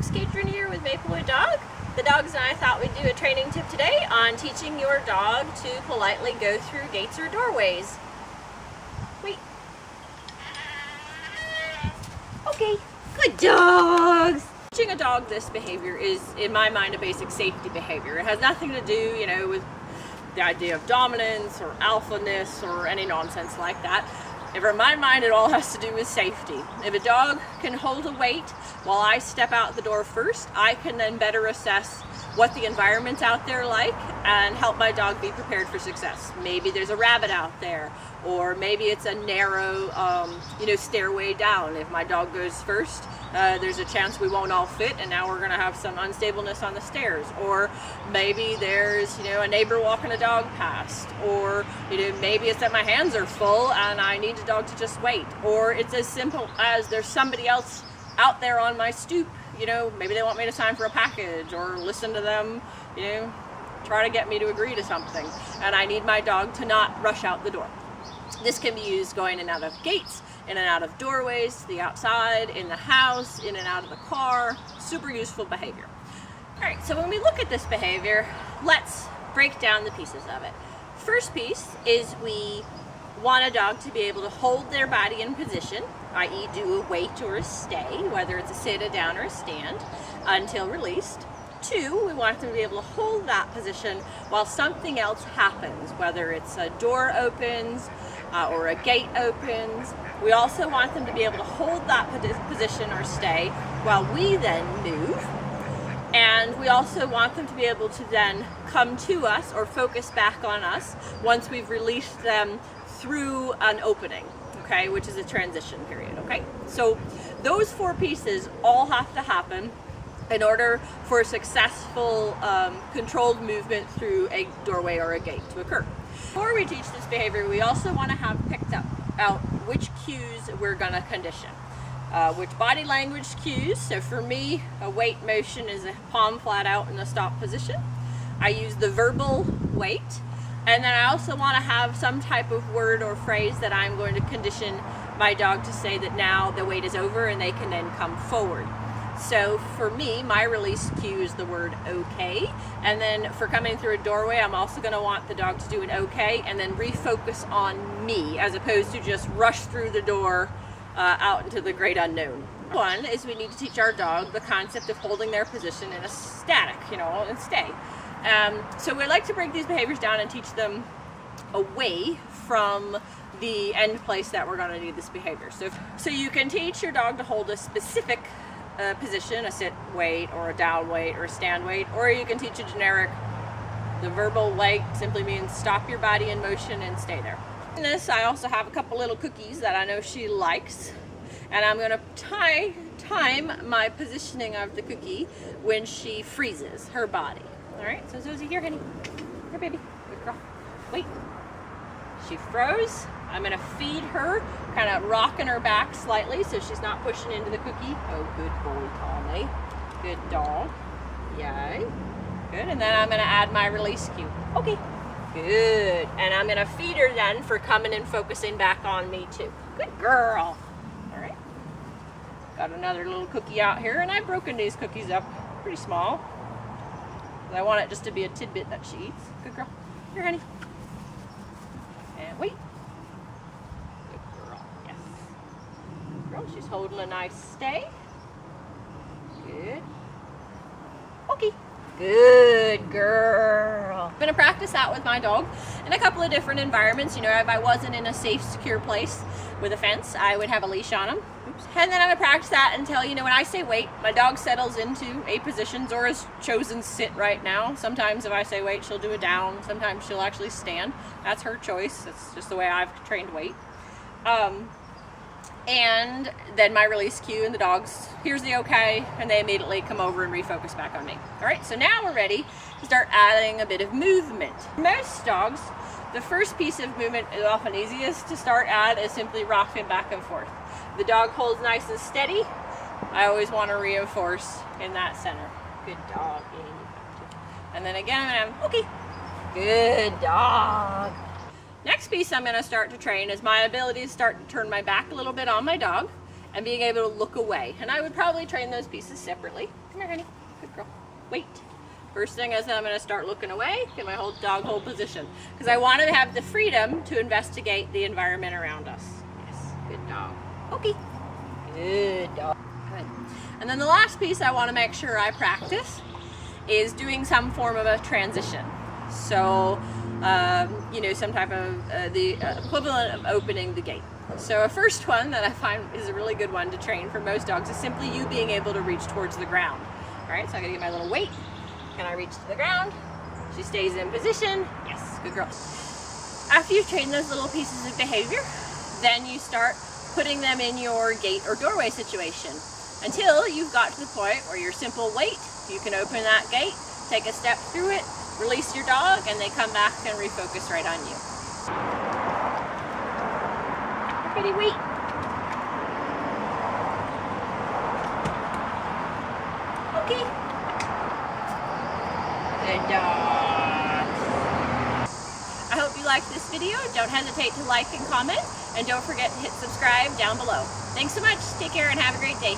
folks, Katrin here with Maplewood Dog. The dogs and I thought we'd do a training tip today on teaching your dog to politely go through gates or doorways. Wait. Okay, good dogs. Teaching a dog this behavior is, in my mind, a basic safety behavior. It has nothing to do, with the idea of dominance or alphaness or any nonsense like that. In my mind, it all has to do with safety. If a dog can hold a weight while I step out the door first, I can then better assess what the environment's out there like and help my dog be prepared for success. Maybe there's a rabbit out there, or maybe it's a narrow, stairway down. If my dog goes first, there's a chance we won't all fit, and now we're going to have some unstableness on the stairs. Or maybe there's, a neighbor walking a dog past. Or, maybe it's that my hands are full and I need the dog to just wait. Or it's as simple as there's somebody else out there on my stoop. Maybe they want me to sign for a package or listen to them, try to get me to agree to something. And I need my dog to not rush out the door. This can be used going in and out of gates, in and out of doorways, the outside, in the house, in and out of the car. Super useful behavior. All right, so when we look at this behavior, let's break down the pieces of it. First piece is we want a dog to be able to hold their body in position, i.e. do a wait or a stay, whether it's a sit, a down, or a stand, until released. 2, we want them to be able to hold that position while something else happens, whether it's a door opens or a gate opens. We also want them to be able to hold that position or stay while we then move. And we also want them to be able to then come to us or focus back on us once we've released them through an opening, okay, which is a transition period, okay? So those 4 pieces all have to happen in order for a successful controlled movement through a doorway or a gate to occur. Before we teach this behavior, we also want to have picked out which cues we're going to condition. Which body language cues. So for me, a wait motion is a palm flat out in the stop position. I use the verbal wait. And then I also want to have some type of word or phrase that I'm going to condition my dog to say that now the wait is over and they can then come forward. So for me, my release cue is the word okay. And then for coming through a doorway, I'm also going to want the dog to do an okay and then refocus on me as opposed to just rush through the door out into the great unknown. One is we need to teach our dog the concept of holding their position in a static, and stay. So we like to break these behaviors down and teach them away from the end place that we're going to do this behavior. So you can teach your dog to hold a specific position, a sit wait or a down wait or a stand wait, or you can teach a generic. The verbal wait simply means stop your body in motion and stay there. In this, I also have a couple little cookies that I know she likes, and I'm going to time my positioning of the cookie when she freezes her body. All right, so Zosie, here, honey. Here, baby. Good girl. Wait. She froze. I'm going to feed her, kind of rocking her back slightly so she's not pushing into the cookie. Oh, good boy, Tommy. Good dog. Yay. Good, and then I'm going to add my release cue. Okay. Good, and I'm going to feed her then for coming and focusing back on me too. Good girl. All right. Got another little cookie out here, and I've broken these cookies up pretty small. I want it just to be a tidbit that she eats. Good girl. Here, honey. And wait. Good girl. Yes. Good girl. She's holding a nice stay. Good. Okay. Good girl. I'm going to practice that with my dog in a couple of different environments. If I wasn't in a safe, secure place with a fence, I would have a leash on him. Oops. And then I'm going to practice that until, when I say wait, my dog settles into a position. Zora's chosen sit right now. Sometimes if I say wait, she'll do a down. Sometimes she'll actually stand. That's her choice. That's just the way I've trained wait. And then my release cue, and the dogs here's the okay, and they immediately come over and refocus back on me. All right, so now we're ready to start adding a bit of movement. Most dogs, the first piece of movement is often easiest to start at is simply rocking back and forth. The dog holds nice and steady. I always want to reinforce in that center. Good dog. And then again, okay. Good dog. Next piece I'm going to start to train is my ability to start to turn my back a little bit on my dog and being able to look away. And I would probably train those pieces separately. Come here, honey. Good girl. Wait. First thing is I'm going to start looking away, get my whole dog hold position, because I want to have the freedom to investigate the environment around us. Yes, good dog. Okay. Good dog. Good. And then the last piece I want to make sure I practice is doing some form of a transition. So, you know, some type of the equivalent of opening the gate. So a first one that I find is a really good one to train for most dogs is simply you being able to reach towards the ground. All right, so I'm gonna get my little weight. Can I reach to the ground? She stays in position. Yes, good girl. After you've trained those little pieces of behavior, then you start putting them in your gate or doorway situation until you've got to the point where your simple wait, you can open that gate, take a step through it, release your dog, and they come back and refocus right on you. Pretty wait. Okay. Good dog. I hope you liked this video. Don't hesitate to like and comment, and don't forget to hit subscribe down below. Thanks so much. Take care and have a great day.